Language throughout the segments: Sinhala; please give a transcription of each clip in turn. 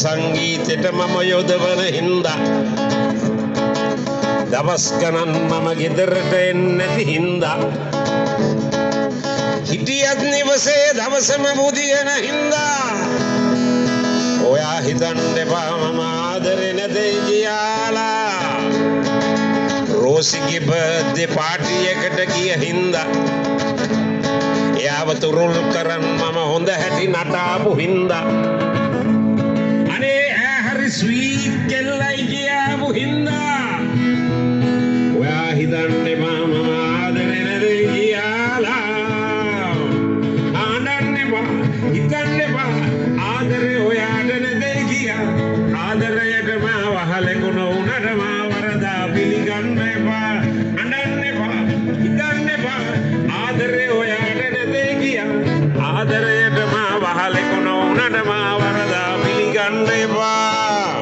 සංගීතෙට මම යොදවන හින්දා දවස් ගණන් මම ගෙදරට එන්නේ නැති හින්දා හිටියත් නිවසේ දවසම බුදියන හින්දා ඔයා හිතන්න එපා මම ආදරේ නැතේ කියලා රෝසිගේ බර්ත්ඩේ පාටි එකට ගිය හින්දා එයාව තුරුල් කරන් මම හොඳ හැටි නටාපු හින්දා අනේ ඈ හරි ස්වීට් කෙල්ලයි කියාපු හින්දා ඔයා හිතන්න එපා මම ආදරේ නැතේ කියලා ආනන්න එපා හිතන්න එපා ආදරේ ඔයාට නැතේ කියා ආදරයට මාව හලකුණ උනට මා වරදා පිළිගන්න එපා අඬන්න එපා හිතන්න එපා ආදරේ ඔයාට නැතේ කියා ආදරයට මාව හලකුණ උනට මා වරදා පිළිගන්න එපා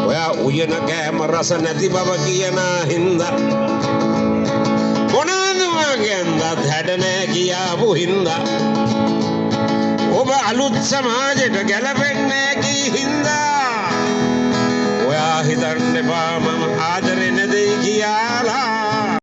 ඔයා උයන කෑම රස නැති බව කියන හින්දා මොනවාද මගෙන්දත් හැඩ නෑ කියාපු හින්දා ඔබ අලුත් සමාජයට ගැලපෙන්නේ කී හින්දා ඔයා හිතන්න එපා මම ආදරේ නැදේ කියලා